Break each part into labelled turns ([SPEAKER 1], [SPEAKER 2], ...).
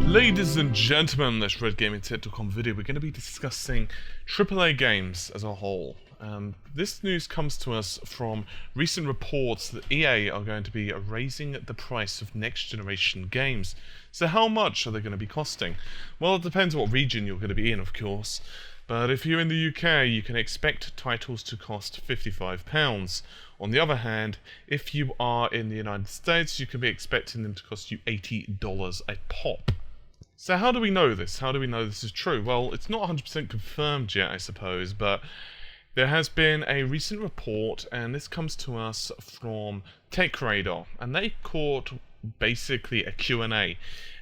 [SPEAKER 1] Ladies and gentlemen, this RedGamingTech.com video, we're going to be discussing AAA games as a whole. This news comes to us from recent reports that EA are going to be raising the price of next-generation games. So how much are they going to be costing? Well, it depends what region you're going to be in, of course. But if you're in the UK, you can expect titles to cost £55. On the other hand, if you are in the United States, you can be expecting them to cost you $80 a pop. So how do we know this? How do we know this is true? Well, it's not 100% confirmed yet, I suppose, but there has been a recent report, and this comes to us from TechRadar, and they caught basically a Q&A.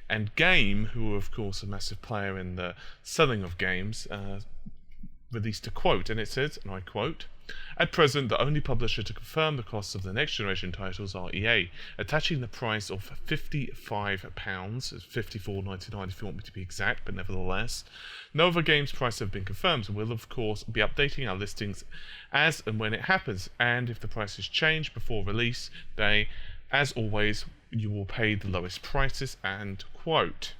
[SPEAKER 1] And Game, who are of course a massive player in the selling of games, released a quote, and it says, and I quote, "At present, the only publisher to confirm the costs of the next generation titles are EA, attaching the price of £55, it's $54.99 if you want me to be exact, but nevertheless. No other game's price have been confirmed, and we'll of course be updating our listings as and when it happens, and if the prices change before release day, as always, you will pay the lowest prices," and quote.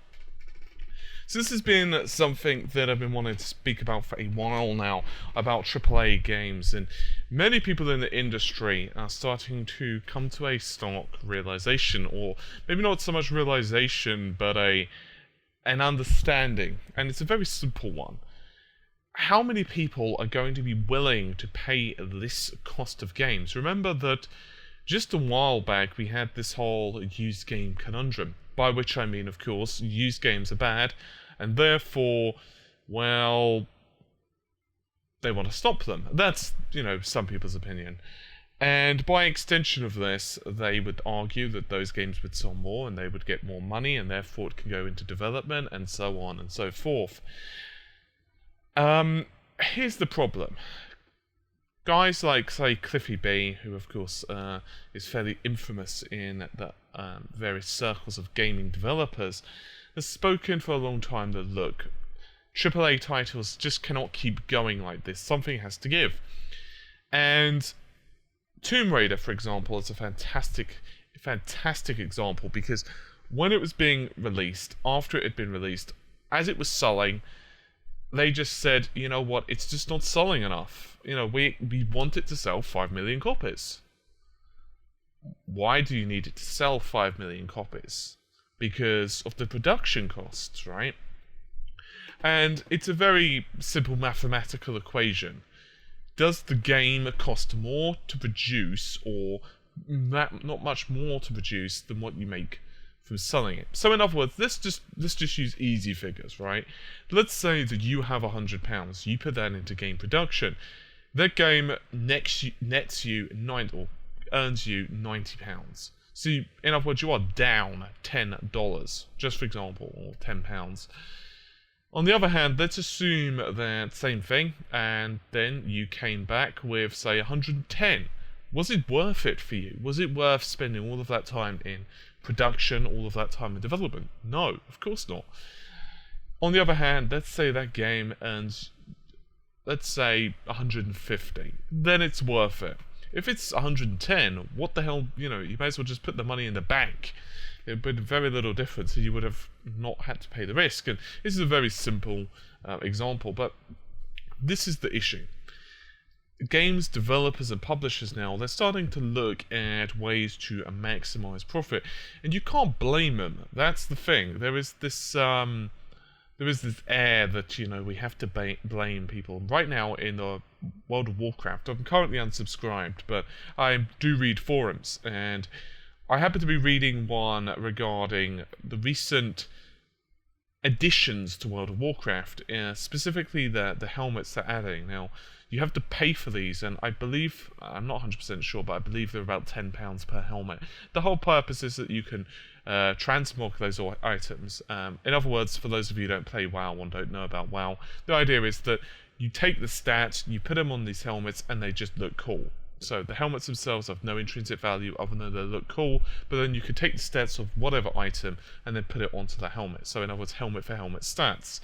[SPEAKER 1] So this has been something that I've been wanting to speak about for a while now, about AAA games, and many people in the industry are starting to come to a stark realization, or maybe not so much realization, but an understanding, and it's a very simple one. How many people are going to be willing to pay this cost of games? Remember that just a while back we had this whole used game conundrum, by which I mean, of course, used games are bad, and therefore, well, they want to stop them. That's, some people's opinion. And by extension of this, they would argue that those games would sell more, and they would get more money, and therefore it can go into development, and so on and so forth. Here's the problem. Guys like, say, Cliffy B, who of course is fairly infamous in the various circles of gaming developers, has spoken for a long time that, look, AAA titles just cannot keep going like this. Something has to give. And Tomb Raider, for example, is a fantastic example, because when it was being released, after it had been released, as it was selling, they just said, you know what, it's just not selling enough. We want it to sell 5 million copies. Why do you need it to sell 5 million copies? Because of the production costs, right? And it's a very simple mathematical equation. Does the game cost more to produce, or not much more to produce than what you make from selling it? So in other words, let's just use easy figures, right? Let's say that you have £100, you put that into game production. That game nets you earns you £90. So in other words, you are down $10, just for example, or £10. On the other hand, let's assume that same thing, and then you came back with, say, 110. Was it worth it for you? Was it worth spending all of that time in production, all of that time in development? No, of course not. On the other hand, let's say that game earns, let's say, 150. Then it's worth it. If it's 110, what the hell, you may as well just put the money in the bank. It would be very little difference, so you would have not had to pay the risk. And this is a very simple example, but this is the issue. Games developers and publishers now, they're starting to look at ways to maximize profit, and you can't blame them. That's the thing. There is this air that we have to blame people. Right now in the World of Warcraft, I'm currently unsubscribed, but I do read forums, and I happen to be reading one regarding the recent additions to World of Warcraft, specifically the helmets they're adding. Now, you have to pay for these, and I believe, I'm not 100% sure, but I believe they're about £10 per helmet. The whole purpose is that you can transmog those items. In other words, for those of you who don't play WoW and don't know about WoW, the idea is that you take the stats, you put them on these helmets, and they just look cool. So the helmets themselves have no intrinsic value other than they look cool, but then you can take the stats of whatever item and then put it onto the helmet. So in other words, helmet for helmet stats.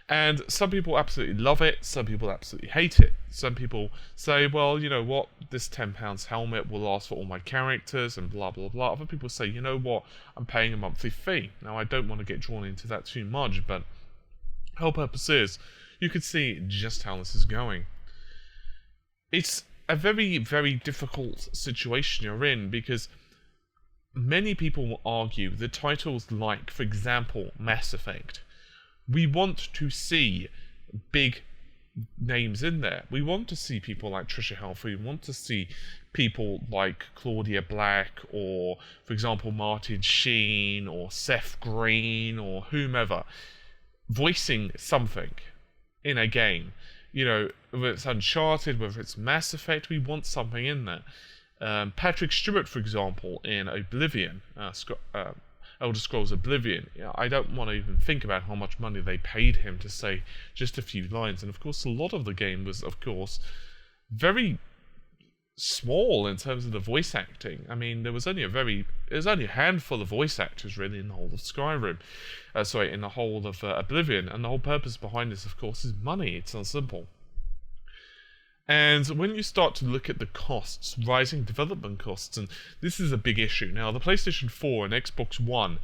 [SPEAKER 1] And some people absolutely love it, some people absolutely hate it. Some people say, well, you know what, this £10 helmet will last for all my characters and blah blah blah. Other people say, you know what, I'm paying a monthly fee. Now I don't want to get drawn into that too much, but the whole purpose is, you can see just how this is going. It's a very, very difficult situation you're in, because many people will argue that titles like, for example, Mass Effect, we want to see big names in there. We want to see people like Trisha Helfer. We want to see people like Claudia Black, or, for example, Martin Sheen, or Seth Green, or whomever, voicing something in a game. You know, whether it's Uncharted, whether it's Mass Effect, we want something in there. Patrick Stewart, for example, in Oblivion, Elder Scrolls Oblivion, I don't want to even think about how much money they paid him to say just a few lines. And of course, a lot of the game was, of course, very small in terms of the voice acting. I mean, there was only a handful of voice actors really in the whole of Skyrim. In the whole of Oblivion. And the whole purpose behind this, of course, is money. It's not simple. And when you start to look at the costs, rising development costs, and this is a big issue. Now, the PlayStation 4 and Xbox One,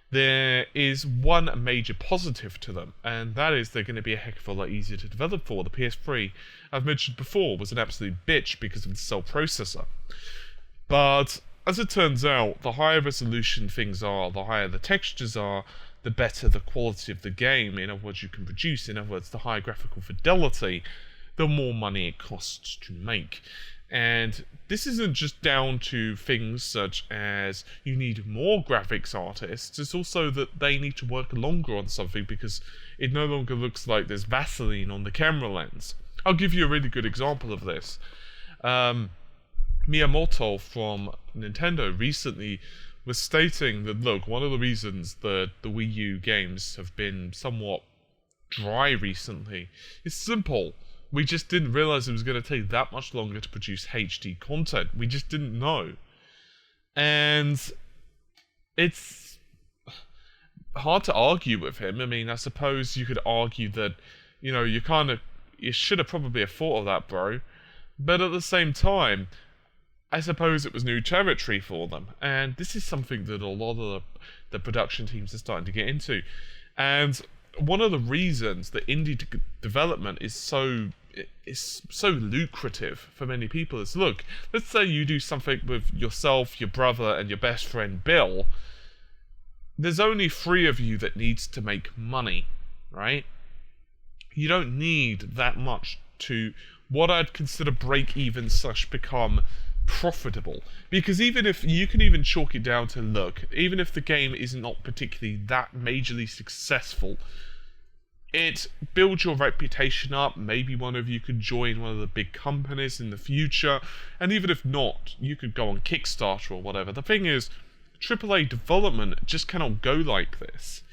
[SPEAKER 1] there is one major positive to them, and that is they're going to be a heck of a lot easier to develop for. The PS3, I've mentioned before, was an absolute bitch because of the cell processor. But as it turns out, the higher resolution things are, the higher the textures are, the better the quality of the game, in other words, you can produce. In other words, the higher graphical fidelity, the more money it costs to make. And this isn't just down to things such as you need more graphics artists, it's also that they need to work longer on something because it no longer looks like there's Vaseline on the camera lens. I'll give you a really good example of this. Miyamoto from Nintendo recently was stating that, look, one of the reasons that the Wii U games have been somewhat dry recently is simple. We just didn't realize it was going to take that much longer to produce HD content. We just didn't know. And it's hard to argue with him. I mean, I suppose you could argue that, you know, you should have probably have thought of that, bro. But at the same time, I suppose it was new territory for them. And this is something that a lot of the production teams are starting to get into. And one of the reasons that indie development is so lucrative for many people is, look, let's say you do something with yourself, your brother, and your best friend Bill. There's only 3 of you that needs to make money, right? You don't need that much to what I'd consider break-even / become profitable. Because even if you can even chalk it down to, look, even if the game is not particularly that majorly successful, it builds your reputation up. Maybe one of you could join one of the big companies in the future, and even if not, you could go on Kickstarter or whatever. The thing is, AAA development just cannot go like this.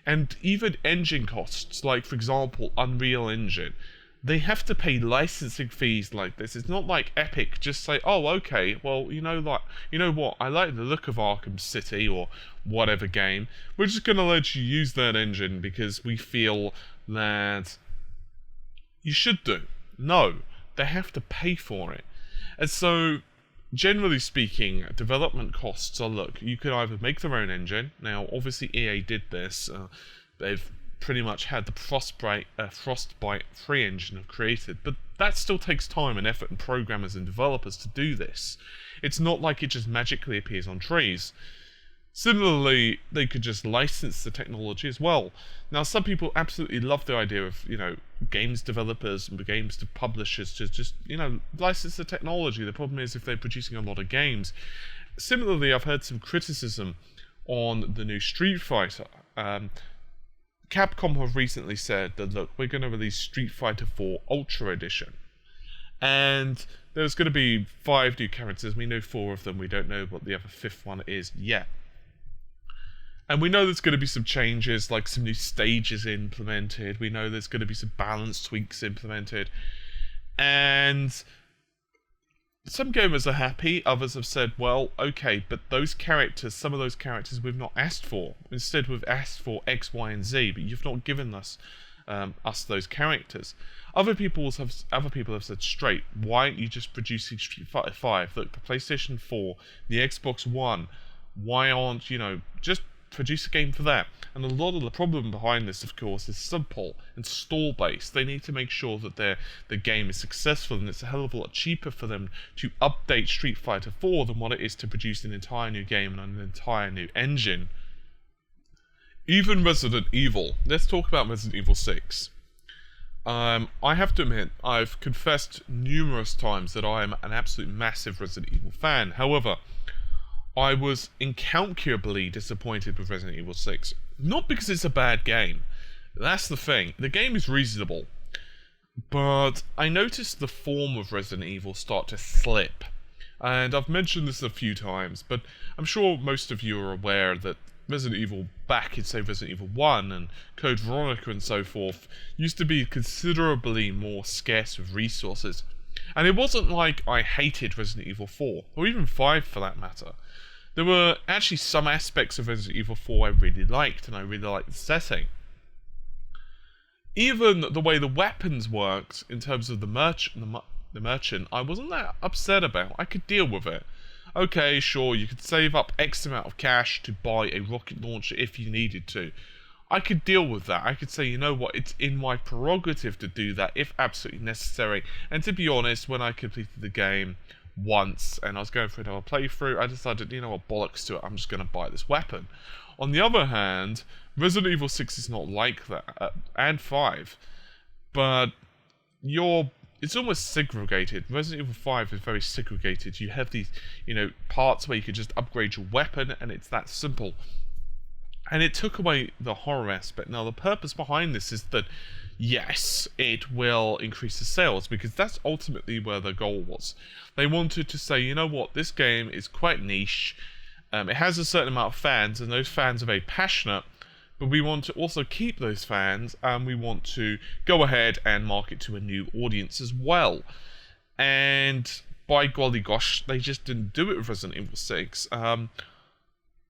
[SPEAKER 1] And even engine costs, like for example Unreal Engine, they have to pay licensing fees like this. It's not like Epic just say, oh, okay, well, you know what, I like the look of Arkham City or whatever game. We're just going to let you use that engine because we feel that you should do. No, they have to pay for it. And so, generally speaking, development costs are, look, you could either make their own engine. Now, obviously EA did this. They've pretty much had the Frostbite 3 engine created, but that still takes time and effort and programmers and developers to do this. It's not like it just magically appears on trees. Similarly, they could just license the technology as well. Now, some people absolutely love the idea of, games developers and games publishers to just, license the technology. The problem is if they're producing a lot of games. Similarly, I've heard some criticism on the new Street Fighter. Capcom have recently said that, look, we're going to release Street Fighter 4 Ultra Edition. And there's going to be 5 new characters. We know 4 of them. We don't know what the other 5th one is yet. And we know there's going to be some changes, like some new stages implemented. We know there's going to be some balance tweaks implemented. And some gamers are happy, others have said, well, okay, but some of those characters we've not asked for. Instead, we've asked for X, Y, and Z, but you've not given us us those characters. Other people have said straight, why aren't you just producing Street Fighter 5? Look, the PlayStation 4, the Xbox One, why aren't, just produce a game for that? And a lot of the problem behind this, of course, is simple and stall-based. They need to make sure that the game is successful, and it's a hell of a lot cheaper for them to update Street Fighter 4 than what it is to produce an entire new game and an entire new engine. Even Resident Evil. Let's talk about Resident Evil 6. I have to admit, I've confessed numerous times that I am an absolute massive Resident Evil fan. However, I was incalculably disappointed with Resident Evil 6. Not because it's a bad game. That's the thing. The game is reasonable. But I noticed the form of Resident Evil start to slip. And I've mentioned this a few times, but I'm sure most of you are aware that Resident Evil back in, say, Resident Evil 1 and Code Veronica and so forth used to be considerably more scarce with resources. And it wasn't like I hated Resident Evil 4, or even 5 for that matter. There were actually some aspects of Resident Evil 4 I really liked, and I really liked the setting. Even the way the weapons worked in terms of the merchant, I wasn't that upset about. I could deal with it. Okay, sure, you could save up X amount of cash to buy a rocket launcher if you needed to. I could deal with that. I could say, you know what, it's in my prerogative to do that if absolutely necessary. And to be honest, when I completed the game once and I was going for another playthrough, I decided, you know what, bollocks to it, I'm just going to buy this weapon. On the other hand, Resident Evil 6 is not like that, and 5, but it's almost segregated. Resident Evil 5 is very segregated. You have these, parts where you can just upgrade your weapon, and it's that simple. And it took away the horror aspect. Now, the purpose behind this is that, yes, it will increase the sales, because that's ultimately where the goal was. They wanted to say, you know what, this game is quite niche. It has a certain amount of fans, and those fans are very passionate. But we want to also keep those fans, and we want to go ahead and market to a new audience as well. And by golly gosh, they just didn't do it with Resident Evil 6.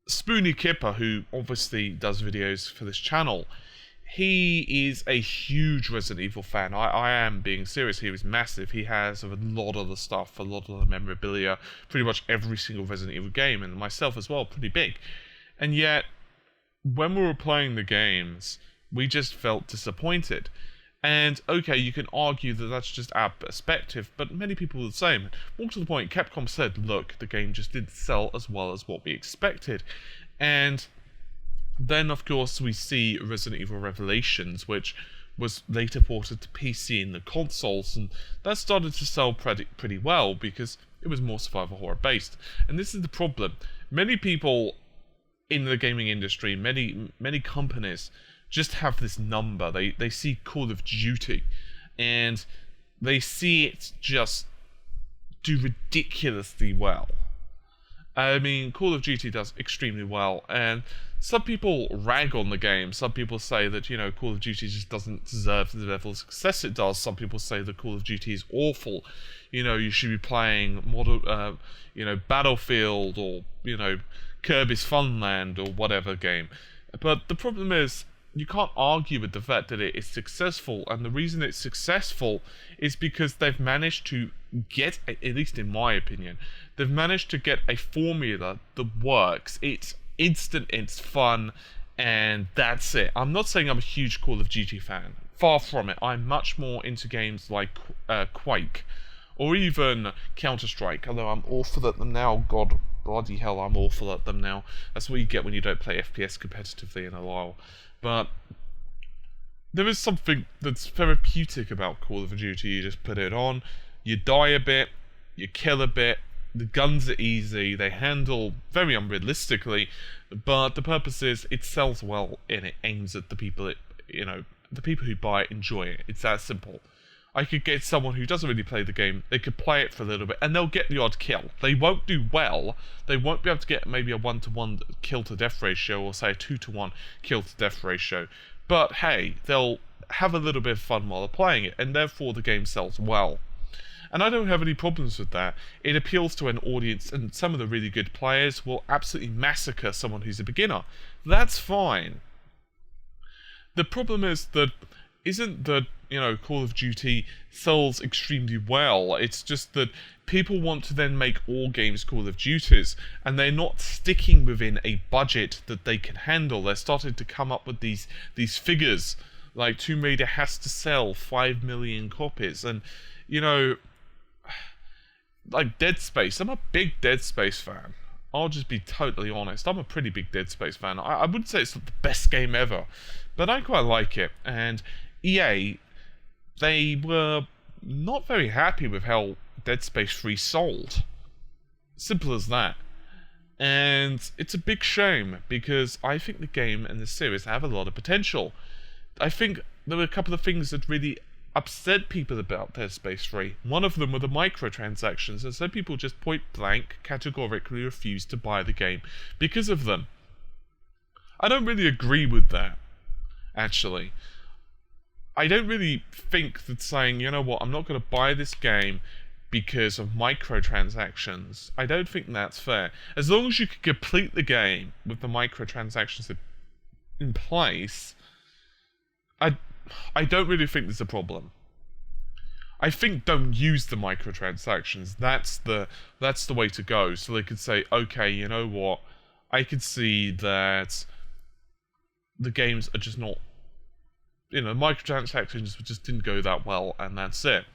[SPEAKER 1] Spoony Kipper, who obviously does videos for this channel, he is a huge Resident Evil fan. I am being serious. He was massive. He has a lot of the stuff, a lot of the memorabilia, pretty much every single Resident Evil game, and myself as well, pretty big. And yet, when we were playing the games, we just felt disappointed. And okay, you can argue that that's just our perspective, but many people are the same. More to the point, Capcom said, look, the game just didn't sell as well as what we expected. And then, of course, we see Resident Evil Revelations, which was later ported to PC and the consoles, and that started to sell pretty well because it was more survival horror based. And this is the problem. Many people in the gaming industry, many companies just have this number. They see Call of Duty and they see it just do ridiculously well. I mean, Call of Duty does extremely well, and some people rag on the game. Some people say that, Call of Duty just doesn't deserve the level of success it does. Some people say that Call of Duty is awful. You should be playing Battlefield or, Kirby's Fun Land or whatever game. But the problem is, you can't argue with the fact that it is successful, and the reason it's successful is because they've managed to get, at least in my opinion, they've managed to get a formula that works. It's instant, it's fun, and that's it. I'm not saying I'm a huge Call of Duty fan. Far from it. I'm much more into games like Quake, or even Counter-Strike, although I'm awful at them now. God, bloody hell, I'm awful at them now. That's what you get when you don't play FPS competitively in a while. But there is something that's therapeutic about Call of Duty. You just put it on, you die a bit, you kill a bit, the guns are easy, they handle very unrealistically, but the purpose is it sells well and it aims at the people the people who buy it enjoy it. It's that simple. I could get someone who doesn't really play the game, they could play it for a little bit, and they'll get the odd kill. They won't do well, they won't be able to get maybe a 1-to-1 kill to death ratio, or say a 2-to-1 kill to death ratio, but hey, they'll have a little bit of fun while they're playing it, and therefore the game sells well. And I don't have any problems with that. It appeals to an audience, and some of the really good players will absolutely massacre someone who's a beginner. That's fine. The problem is that isn't that, Call of Duty sells extremely well. It's just that people want to then make all games Call of Duties, and they're not sticking within a budget that they can handle. They're starting to come up with these figures, like Tomb Raider has to sell 5 million copies, and, like Dead Space. I'm a big Dead Space fan. I'll just be totally honest. I'm a pretty big Dead Space fan. I wouldn't say it's not the best game ever, but I quite like it. And EA, they were not very happy with how Dead Space 3 sold. Simple as that. And it's a big shame, because I think the game and the series have a lot of potential. I think there were a couple of things that really upset people about Dead Space 3. One of them were the microtransactions, and some people just point blank categorically refused to buy the game because of them. I don't really agree with that, actually. I don't really think that saying, you know what, I'm not going to buy this game because of microtransactions, I don't think that's fair. As long as you can complete the game with the microtransactions in place, I don't really think there's a problem. I think don't use the microtransactions. That's the way to go. So they could say, okay, you know what? I could see that the games are just not, microtransactions just didn't go that well, and that's it.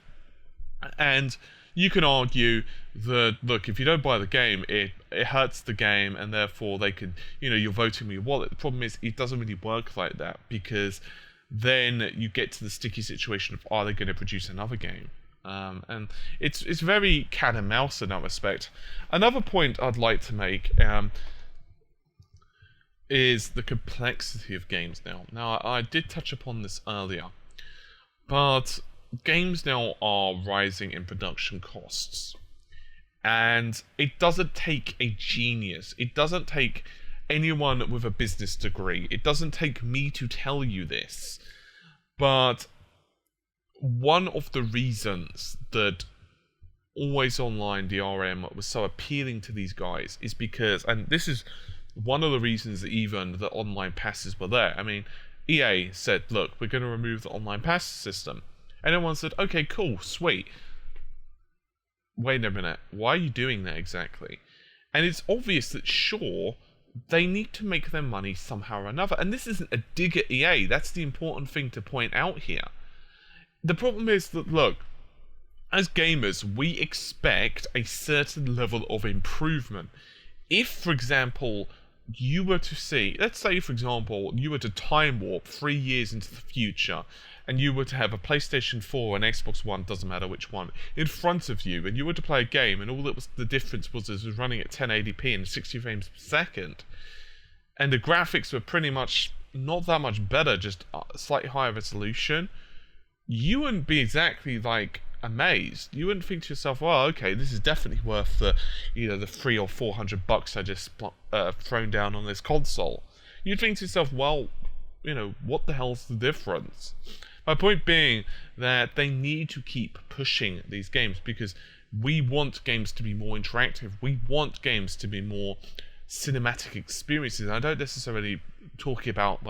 [SPEAKER 1] And you can argue that, look, if you don't buy the game, it hurts the game, and therefore they could, you're voting with your wallet. The problem is, it doesn't really work like that, because then you get to the sticky situation of, are they going to produce another game? And it's very cat and mouse in that respect. Another point I'd like to make is the complexity of games now. Now, I did touch upon this earlier, but games now are rising in production costs. And it doesn't take a genius. It doesn't take anyone with a business degree. It doesn't take me to tell you this. But one of the reasons that Always Online DRM was so appealing to these guys is because, and this is one of the reasons that even the online passes were there. I mean, EA said, look, we're going to remove the online pass system. And everyone said, okay, cool, sweet. Wait a minute, why are you doing that exactly? And it's obvious that, sure, they need to make their money somehow or another. And this isn't a dig at EA. That's the important thing to point out here. The problem is that, look, as gamers, we expect a certain level of improvement. If, for example, you were to see, let's say, for example, you were to time warp 3 years into the future, and you were to have a PlayStation 4 and Xbox One, doesn't matter which one, in front of you, and you were to play a game, and all that was the difference was it was running at 1080p and 60 frames per second, and the graphics were pretty much not that much better, just slightly higher resolution, you wouldn't be exactly like amazed. You wouldn't think to yourself, well, okay, this is definitely worth the, the $300 or $400 I just thrown down on this console. You'd think to yourself, well, what the hell's the difference? My point being that they need to keep pushing these games, because we want games to be more interactive. We want games to be more cinematic experiences. I don't necessarily talk about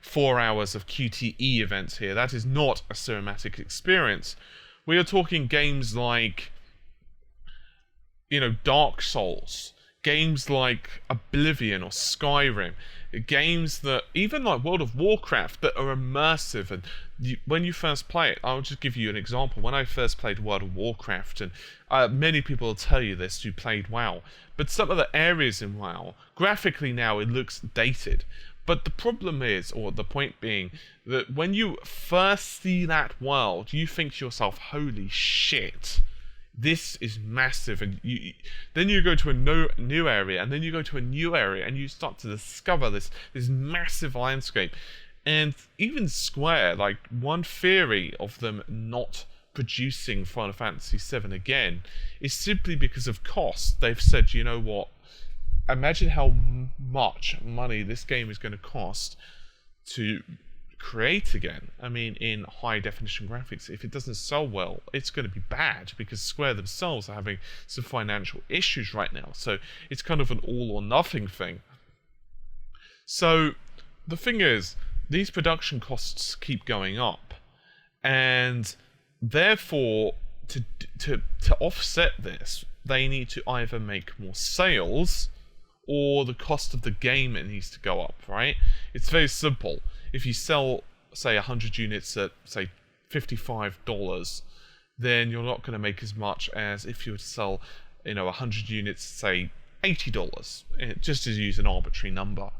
[SPEAKER 1] 4 hours of QTE events here. That is not a cinematic experience. We are talking games like, Dark Souls, games like Oblivion or Skyrim, games that, even like World of Warcraft, that are immersive. And when you first play it, I'll just give you an example. When I first played World of Warcraft, and many people will tell you this who played WoW, but some of the areas in WoW, graphically now it looks dated. But the problem is, or the point being, that when you first see that world, you think to yourself, holy shit, this is massive. And then you go to a new area, and then you go to a new area, and you start to discover this massive landscape. And even Square, one theory of them not producing Final Fantasy VII again is simply because of cost. They've said, you know what, imagine how much money this game is going to cost to create again. I mean, in high definition graphics. If it doesn't sell well, it's going to be bad, because Square themselves are having some financial issues right now. So it's kind of an all or nothing thing. So the thing is these production costs keep going up, and therefore to offset this, they need to either make more sales, or the cost of the game needs to go up, right? It's very simple. If you sell, say, 100 units at, say, $55, then you're not going to make as much as if you were to sell, 100 units, say, $80, just to use an arbitrary number.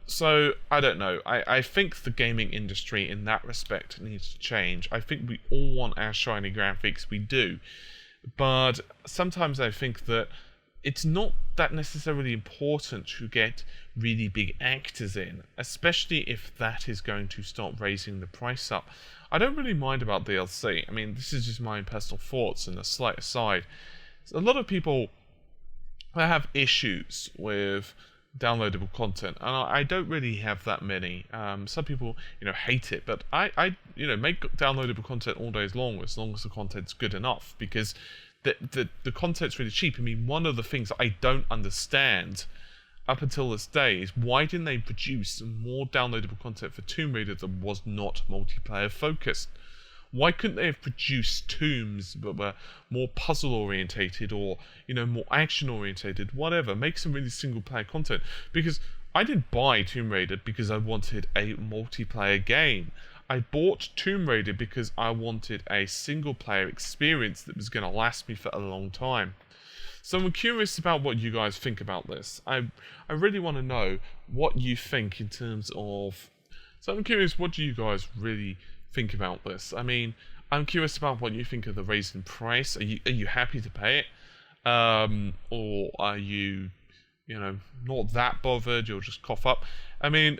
[SPEAKER 1] So, I don't know. I think the gaming industry in that respect needs to change. I think we all want our shiny graphics, we do. But sometimes I think that it's not that necessarily important to get really big actors in, especially if that is going to start raising the price up. I don't really mind about DLC. I mean, this is just my own personal thoughts and a slight aside. A lot of people have issues with downloadable content, and I don't really have that many. Some people, hate it, but I make downloadable content all days long as the content's good enough, because the content's really cheap. I mean, one of the things that I don't understand up until this day is why didn't they produce more downloadable content for Tomb Raider that was not multiplayer focused? Why couldn't they have produced tombs that were more puzzle orientated, or more action orientated, whatever? Make some really single player content, because I didn't buy Tomb Raider because I wanted a multiplayer game. I bought Tomb Raider because I wanted a single player experience that was going to last me for a long time. So I'm curious about what you guys think about this. I really want to know what you think in terms of... So I'm curious, what do you guys really think about this? I mean, I'm curious about what you think of the raise in price. Are you happy to pay it? Or are you, not that bothered? You'll just cough up? I mean,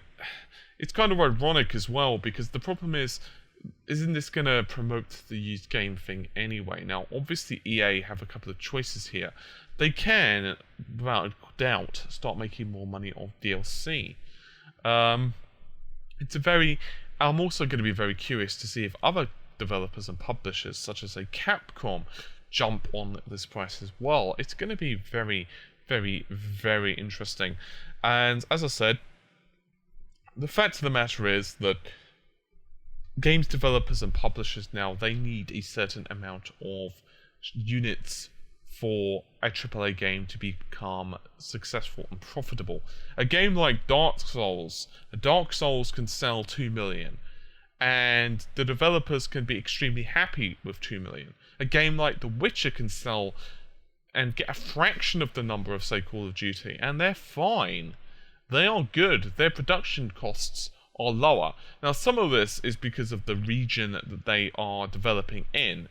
[SPEAKER 1] it's kind of ironic as well, because the problem is, isn't this going to promote the used game thing anyway? Now, obviously EA have a couple of choices here. They can, without a doubt, start making more money off DLC. I'm also going to be very curious to see if other developers and publishers, such as Capcom, jump on this price as well. It's going to be very, very, very interesting. And as I said, the fact of the matter is that games developers and publishers now, they need a certain amount of units for a AAA game to become successful and profitable. A game like Dark Souls can sell 2 million, and the developers can be extremely happy with 2 million. A game like The Witcher can sell and get a fraction of the number of, say, Call of Duty, and they're fine. They are good. Their production costs are lower. Now, some of this is because of the region that they are developing in.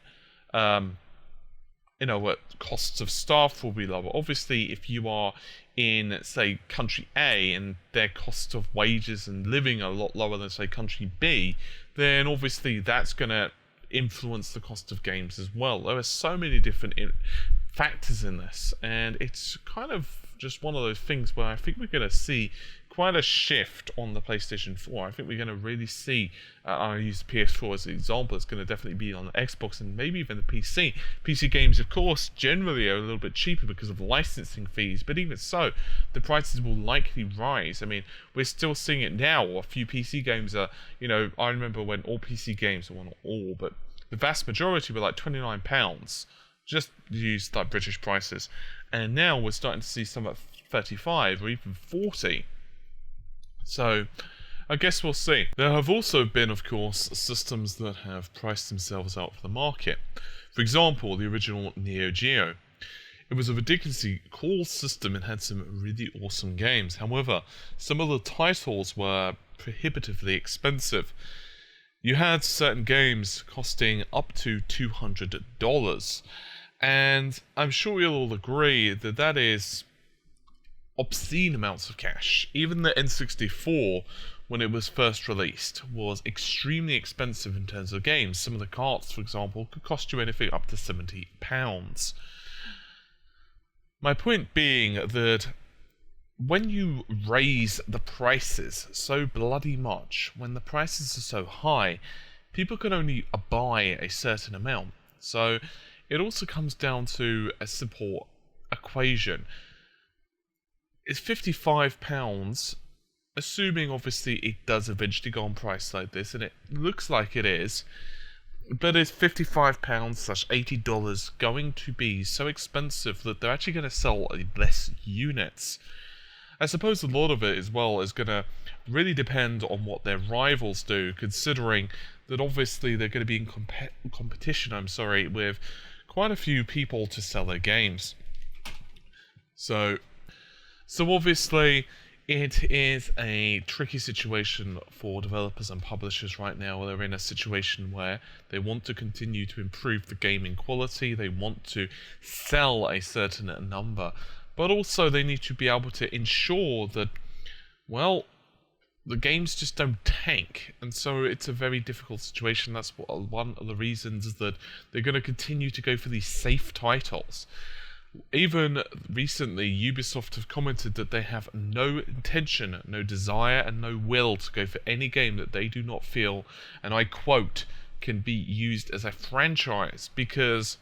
[SPEAKER 1] What costs of staff will be lower. Obviously, if you are in, say, country A, and their cost of wages and living are a lot lower than, say, country B, then obviously that's going to influence the cost of games as well. There are so many different factors in this, and it's kind of just one of those things where I think we're going to see quite a shift on the PlayStation 4. I think we're going to really see, I use the PS4 as an example, it's going to definitely be on the Xbox and maybe even the PC. PC games, of course, generally are a little bit cheaper because of licensing fees, but even so, the prices will likely rise. I mean, we're still seeing it now. A few PC games are, I remember when all PC games, well, not all, but the vast majority were like £29, just use like British prices. And now we're starting to see some at 35 or even 40. So, I guess we'll see. There have also been, of course, systems that have priced themselves out for the market. For example, the original Neo Geo. It was a ridiculously cool system and had some really awesome games. However, some of the titles were prohibitively expensive. You had certain games costing up to $200. And I'm sure you'll all agree that that is obscene amounts of cash. Even the N64, when it was first released, was extremely expensive in terms of games. Some of the carts, for example, could cost you anything up to £70. My point being that when you raise the prices so bloody much, when the prices are so high, people can only buy a certain amount. So it also comes down to a simple equation. Is £55 assuming obviously it does eventually go on price like this, and it looks like it is, but is £55/$80 going to be so expensive that they're actually going to sell less units? I suppose a lot of it as well is going to really depend on what their rivals do, considering that obviously they're going to be in competition, with quite a few people to sell their games. So obviously it is a tricky situation for developers and publishers right now. They're in a situation where they want to continue to improve the gaming quality, they want to sell a certain number, but also they need to be able to ensure that, well, the games just don't tank, and so it's a very difficult situation. That's one of the reasons that they're going to continue to go for these safe titles. Even recently, Ubisoft have commented that they have no intention, no desire, and no will to go for any game that they do not feel, and I quote, can be used as a franchise, because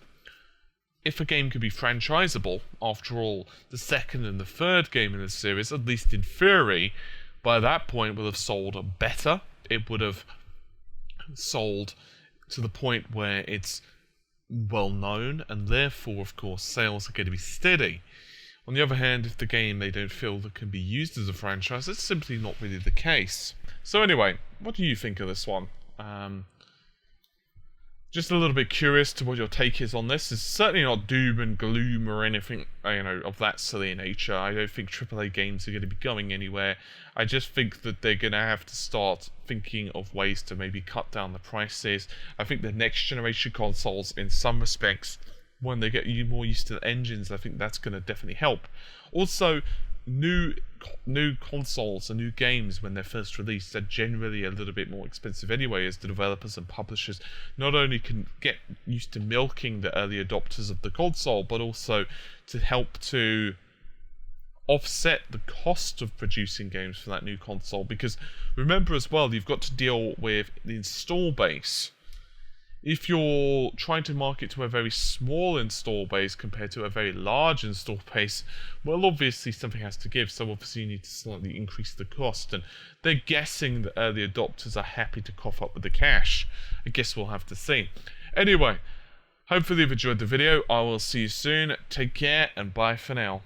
[SPEAKER 1] if a game could be franchisable, after all, the second and the third game in the series, at least in theory, by that point would have sold better. It would have sold to the point where it's well known, and therefore, of course, sales are going to be steady. On the other hand, if the game they don't feel that can be used as a franchise, it's simply not really the case. So anyway, what do you think of this one? Just a little bit curious to what your take is on this. It's certainly not doom and gloom or anything, of that silly nature. I don't think AAA games are going to be going anywhere. I just think that they're going to have to start thinking of ways to maybe cut down the prices. I think the next generation consoles, in some respects, when they get you more used to the engines, I think that's going to definitely help. Also, new consoles and new games, when they're first released, are generally a little bit more expensive anyway, as the developers and publishers not only can get used to milking the early adopters of the console, but also to help to offset the cost of producing games for that new console. Because remember as well, you've got to deal with the install base. If you're trying to market to a very small install base compared to a very large install base, well, obviously something has to give, so obviously you need to slightly increase the cost, and they're guessing that early adopters are happy to cough up with the cash. I guess we'll have to see. Anyway, hopefully you've enjoyed the video. I will see you soon. Take care, and bye for now.